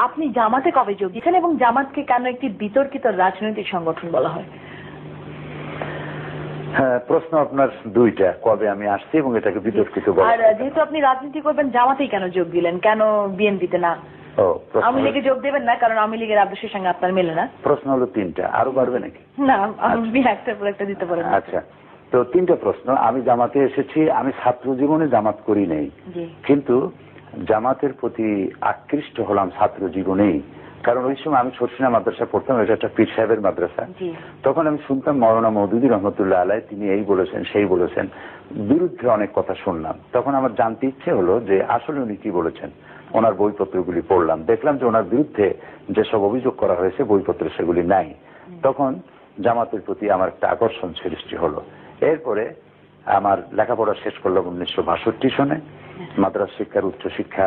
আপনি জামাতে কবে যোগ দিয়েছেন এবং জামাতকে কেন একটি বিতর্কিত রাজনৈতিক সংগঠন বলা হয়? হ্যাঁ, প্রশ্ন আপনার দুইটা, কবে আমি আসছি এবং এটাকে বিতর্কিত বলা। আর যেহেতু আপনি রাজনীতি করবেন, জামাতেই কেন যোগ দিলেন, কেন বিএনপিতে না? আওয়ামী লীগে যোগ দেবেন না, কারণ আওয়ামী লীগের আদর্শের সঙ্গে আপনার মেলে না। প্রশ্ন হলো তিনটা, আরো বাড়বে নাকি? না, আপনি একটার পর একটা দিতে পারেন। আচ্ছা, তো তিনটা প্রশ্ন। আমি জামাতে এসেছি, আমি ছাত্র জীবনে জামাত করি নাই, কিন্তু জামাতের প্রতি আকৃষ্ট হলাম ছাত্র জীবনেই। কারণ ওই সময় আমি সরসিনা মাদ্রাসা পড়তাম, এটা একটা পীর সাহেবের মাদ্রাসা। তখন আমি শুনতাম মাওলানা মওদুদী রহমতুল্লাহ আলাইহি তিনি এই বলেছেন সেই বলেছেন, বিরুদ্ধে অনেক কথা শুনলাম। তখন আমার জানতে ইচ্ছে হলো যে আসলে উনি কি বলেছেন। ওনার বইপত্রগুলি পড়লাম, দেখলাম যে ওনার বিরুদ্ধে যেসব অভিযোগ করা হয়েছে বইপত্র সেগুলি নাই। তখন জামাতের প্রতি আমার একটা আকর্ষণ সৃষ্টি হলো। এরপরে আমার লেখাপড়া শেষ করলাম 1962 সনে, মাদ্রাসা শিক্ষার উচ্চশিক্ষা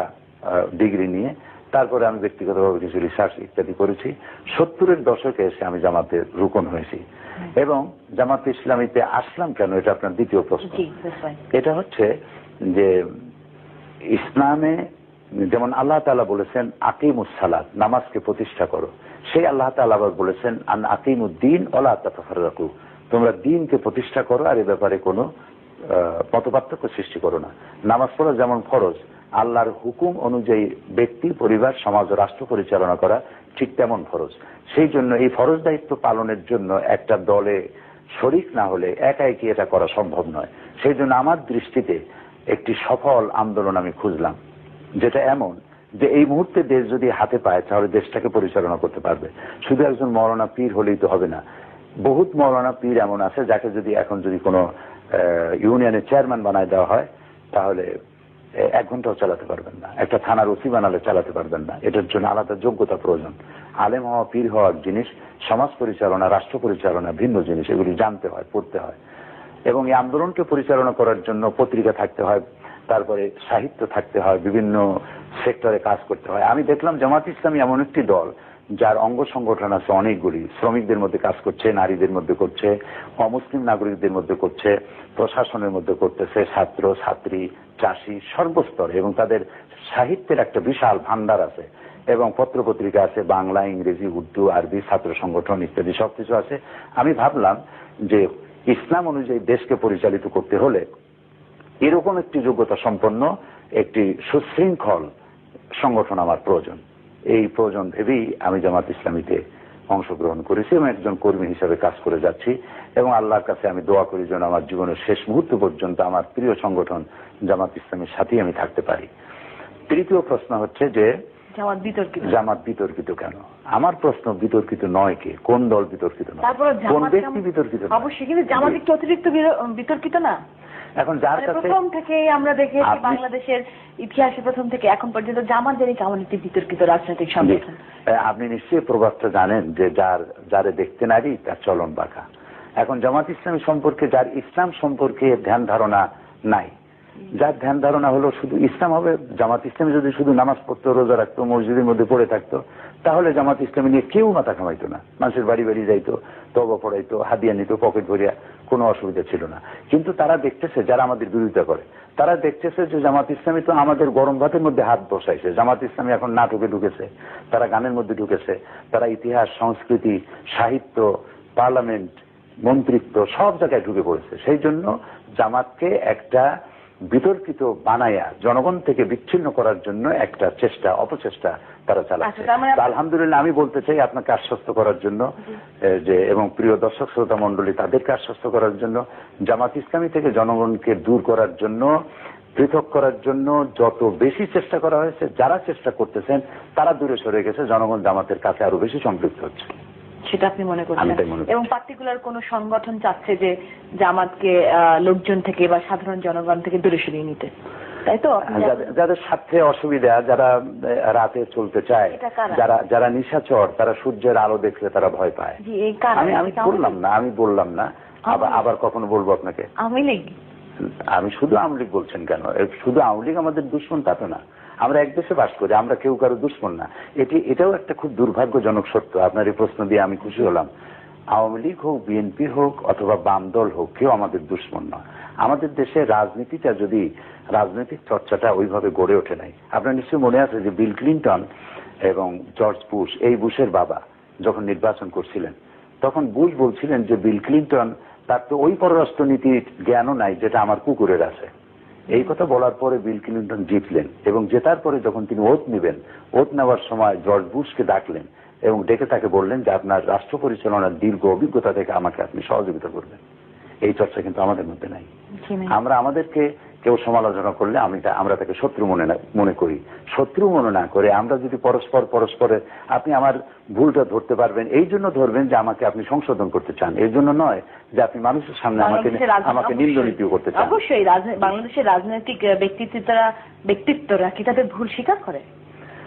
ডিগ্রি নিয়ে। তারপরে আমি ব্যক্তিগতভাবে কিছু রিসার্চ ইত্যাদি করেছি। 70-এর দশকে এসে আমি জামাতের রুকন হয়েছি। এবং জামাতে ইসলামীতে আসলাম কেন, এটা আপনার দ্বিতীয় প্রশ্ন। এটা হচ্ছে যে ইসলামে যেমন আল্লাহ তাআলা বলেছেন আকিমুস সালাত, নামাজকে প্রতিষ্ঠা করো, সেই আল্লাহ তাআলা আবার বলেছেন আন আকিমুদ্দিন ওয়ালা তাতাফাররাকু, তোমরা দ্বীনকে প্রতিষ্ঠা করো আর এ ব্যাপারে কোনো মতপার্থক্য সৃষ্টি করো না। নামাজ পড়া যেমন ফরজ, আল্লাহর হুকুম অনুযায়ী ব্যক্তি, পরিবার, সমাজ ও রাষ্ট্র পরিচালনা করা ঠিক তেমন ফরজ। সেই জন্য এই ফরজ দায়িত্ব পালনের জন্য একটা দলে শরিক না হলে একাই কি এটা করা সম্ভব নয়। সেই জন্য আমার দৃষ্টিতে একটি সফল আন্দোলন আমি খুঁজলাম, যেটা এমন যে এই মুহূর্তে দেশ যদি হাতে পায় তাহলে দেশটাকে পরিচালনা করতে পারবে। শুধু একজন মৌলানা পীর হলেই তো হবে না, বহুত মৌলানা পীর এমন আছে যাকে যদি এখন যদি কোনো ইউনিয়নের চেয়ারম্যান বানায় দেওয়া হয় তাহলে 1 ঘন্টাও চালাতে পারবেন না, একটা থানার ওসি বানালে চালাতে পারবেন না। এটার জন্য আলাদা যোগ্যতা প্রয়োজন। আলেম হওয়া, পীর হওয়ার জিনিস, সমাজ পরিচালনা, রাষ্ট্র পরিচালনা ভিন্ন জিনিস, এগুলি জানতে হয়, পড়তে হয়। এবং এই আন্দোলনকে পরিচালনা করার জন্য পত্রিকা থাকতে হয়, তারপরে সাহিত্য থাকতে হয়, বিভিন্ন সেক্টরে কাজ করতে হয়। আমি দেখলাম জামাত ইসলামী এমন একটি দল যার অঙ্গ সংগঠন আছে অনেকগুলি, শ্রমিকদের মধ্যে কাজ করছে, নারীদের মধ্যে করছে, অমুসলিম নাগরিকদের মধ্যে করছে, প্রশাসনের মধ্যে করতেছে, ছাত্র ছাত্রী, চাষি, সর্বস্তরে, এবং তাদের সাহিত্যের একটা বিশাল ভান্ডার আছে, এবং পত্রপত্রিকা আছে, বাংলা, ইংরেজি, উর্দু, আরবি, ছাত্র সংগঠন ইত্যাদি সবকিছু আছে। আমি ভাবলাম যে ইসলাম অনুযায়ী দেশকে পরিচালিত করতে হলে এরকম একটি যোগ্যতা সম্পন্ন একটি সুশৃঙ্খল সংগঠন আমার প্রয়োজন। এই প্রয়োজন ভেবেই আমি জামাত ইসলামীতে অংশগ্রহণ করেছি এবং একজন কর্মী হিসেবে কাজ করে যাচ্ছি। এবং আল্লাহর কাছে আমি দোয়া করি যেন আমার জীবনের শেষ মুহূর্ত পর্যন্ত আমার প্রিয় সংগঠন জামাত ইসলামীর সাথেই আমি থাকতে পারি। তৃতীয় প্রশ্ন হচ্ছে যে জামাত বিতর্কিত কেন? আমার প্রশ্ন, বিতর্কিত নয় কে, কোন দল বিতর্কিত নয়, কোন ব্যক্তি বিতর্কিত নয়? অবশ্যই, কিন্তু জামাত একটু অতিরিক্ত বিতর্কিত না? এখন যার কাছে প্রথম থেকে আমরা দেখেছি বাংলাদেশের ইতিহাসে প্রথম থেকে এখন পর্যন্ত জামাত জানি কেমন একটি বিতর্কিত রাজনৈতিক সংগঠন। আপনি নিশ্চয়ই প্রবাদটা জানেন যে যারে দেখতে নারী তার চলন বাঁকা। এখন জামাত ইসলামী সম্পর্কে, যার ইসলাম সম্পর্কে ধ্যান ধারণা নাই, যার ধ্যান ধারণা হলো শুধু ইসলাম হবে, জামাত ইসলামী যদি শুধু নামাজ পড়তো, রোজা রাখতো, মসজিদের মধ্যে পড়ে থাকতো, তাহলে জামাত ইসলামী নিয়ে কেউ মাথা কামাইতো না। মানুষের বাড়ি বাড়ি যাইতো, তওবা পড়াইতো, হাদিয়া নিত, পকেট ভরিয়া, কোনো অসুবিধা ছিল না। কিন্তু তারা দেখতেছে, যারা আমাদের বিরোধিতা করে, তারা দেখতেছে যে জামাত ইসলামী তো আমাদের গরম ভাতের মধ্যে হাত বসাইছে। জামাত ইসলামী এখন নাটকে ঢুকেছে, তারা গানের মধ্যে ঢুকেছে, তারা ইতিহাস, সংস্কৃতি, সাহিত্য, পার্লামেন্ট, মন্ত্রিত্ব সব জায়গায় ঢুকে পড়েছে। সেই জন্য জামাতকে একটা বিতর্কিত বানায়া জনগণ থেকে বিচ্ছিন্ন করার জন্য একটা চেষ্টা, অপচেষ্টা তারা চালাচ্ছে। আলহামদুলিল্লাহ, আমি বলতে চাই আপনাকে আশ্বস্ত করার জন্য যে, এবং প্রিয় দর্শক শ্রোতা মন্ডলী তাদেরকে আশ্বস্ত করার জন্য, জামাত ইসলামী থেকে জনগণকে দূর করার জন্য, পৃথক করার জন্য যত বেশি চেষ্টা করা হয়েছে, যারা চেষ্টা করতেছেন তারা দূরে সরে গেছে, জনগণ জামাতের কাছে আরো বেশি সম্পৃক্ত হচ্ছে। সেটা আপনি মনে করছেন? এবং পার্টিকুলার কোন সংগঠন চাচ্ছে যে জামাতকে লোকজন থেকে বা সাধারণ জনগণ থেকে দূরে সরিয়ে নিতে, তাই তো? যাদের স্বার্থে অসুবিধা, যারা রাতে চলতে চায়, যারা নিশাচর, তারা সূর্যের আলো দেখলে তারা ভয় পায়। আমি বললাম না, আবার কখনো বলবো আপনাকে আওয়ামী লীগ। আমি শুধু আওয়ামী লীগ বলছেন কেন? শুধু আওয়ামী লীগ আমাদের দুশ্মন তা তো না। আমরা এক দেশে বাস করি, আমরা কেউ কারো দুশ্মন না। এটাও একটা খুব দুর্ভাগ্যজনক সত্য। আপনার এই প্রশ্ন দিয়ে আমি খুশি হলাম। আওয়ামী লীগ হোক, বিএনপি হোক, অথবা বাম দল হোক, কেউ আমাদের দুশ্মন না। আমাদের দেশে রাজনীতিটা, যদি রাজনৈতিক চর্চাটা ওইভাবে গড়ে ওঠে নাই। আপনার নিশ্চয়ই মনে আছে যে বিল ক্লিন্টন এবং জর্জ বুশ, এই বুশের বাবা যখন নির্বাচন করছিলেন তখন বুশ বলছিলেন যে বিল ক্লিন্টন তার তো ওই পররাষ্ট্রনীতির জ্ঞানও নাই যেটা আমার কুকুরের আছে। এই কথা বলার পরে বিল ক্লিন্টন জিতলেন এবং জেতার পরে যখন তিনি ওত নেবেন, ওত নেওয়ার সময় জর্জ বুশকে ডাকলেন এবং ডেকে তাকে বললেন যে আপনার রাষ্ট্র পরিচালনার দীর্ঘ অভিজ্ঞতা থেকে আমাকে আপনি সহযোগিতা করবেন। এই চর্চা কিন্তু আমাদের মধ্যে নাই। আমরা আমাদেরকে কেউ সমালোচনা করলে আমরা তাকে শত্রু মনে করি। শত্রু মনে না করে আমরা যদি পরস্পরের আপনি আমার ভুলটা ধরতে পারবেন, এই জন্য ধরবেন যে আমাকে আপনি সংশোধন করতে চান, এই জন্য নয় যে আপনি মানুষের সামনে আমাকে নিন্দনীয় করতে চান। অবশ্যই বাংলাদেশের রাজনৈতিক ব্যক্তিত্বরা কি তাদের ভুল স্বীকার করে?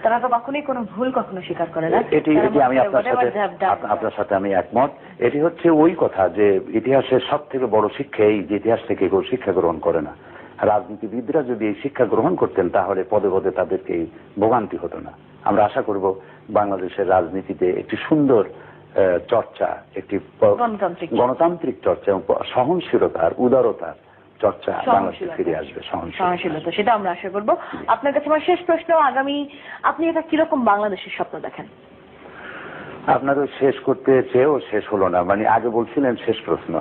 তারা তো কখনোই কোনো ভুল কখনো স্বীকার করে না। এটি আমি আপনার সাথে আমি একমত। এটি হচ্ছে ওই কথা যে ইতিহাসের সব থেকে বড় শিক্ষা এই যে ইতিহাস থেকে কেউ শিক্ষা গ্রহণ করে না। রাজনীতিবিদরা যদি এই শিক্ষা গ্রহণ করতেন তাহলে পদে পদে তাদেরকে ভোগান্তি হতো না। আমরা আশা করব বাংলাদেশের রাজনীতিতে একটি সুন্দর চর্চা, একটি গণতান্ত্রিক চর্চা এবং সহনশীলতার, উদারতার চর্চা বাংলাদেশে ফিরে আসবে। সহনশীলতা, সেটা আমরা আশা করব। আপনার কাছে আমার শেষ প্রশ্ন, আগামী আপনি এটা কিরকম বাংলাদেশের স্বপ্ন দেখেন? আপনার শেষ করতে চেয়েও শেষ হলো না, মানে আগে বলছিলেন শেষ প্রশ্ন।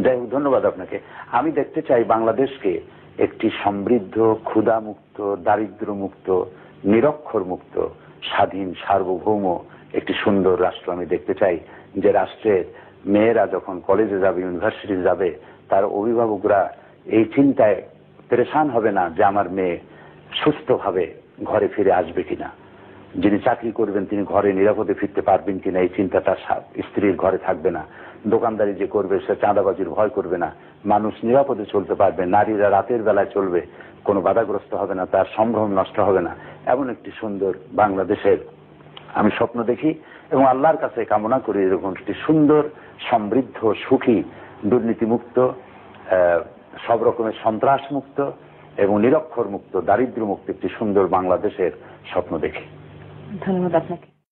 যাই হোক, ধন্যবাদ আপনাকে। আমি দেখতে চাই বাংলাদেশকে একটি সমৃদ্ধ, ক্ষুধামুক্ত, দারিদ্র্যমুক্ত, নিরক্ষর মুক্ত, স্বাধীন, সার্বভৌম একটি সুন্দর রাষ্ট্র আমি দেখতে চাই। যে রাষ্ট্রের মেয়েরা যখন কলেজে যাবে, ইউনিভার্সিটি যাবে, তার অভিভাবকরা এই চিন্তায় পেরেশান হবে না যে আমার মেয়ে সুস্থভাবে ঘরে ফিরে আসবে কিনা, যিনি চাকরি করবেন তিনি ঘরে নিরাপদে ফিরতে পারবেন কিনা এই চিন্তা তার স্ত্রীর ঘরে থাকবে না, দোকানদারি যে করবে সে চাঁদাবাজির ভয় করবে না, মানুষ নিরাপদে চলতে পারবে, নারীরা রাতের বেলায় চলবে, কোনো বাধাগ্রস্ত হবে না, তার সম্ভ্রম নষ্ট হবে না। এমন একটি সুন্দর বাংলাদেশের আমি স্বপ্ন দেখি এবং আল্লাহর কাছে কামনা করি এরকম একটি সুন্দর, সমৃদ্ধ, সুখী, দুর্নীতিমুক্ত, সব রকমের সন্ত্রাস মুক্ত এবং নিরক্ষর মুক্ত, দারিদ্র্য মুক্ত একটি সুন্দর বাংলাদেশের স্বপ্ন দেখি। ধন্যবাদ আপনাকে।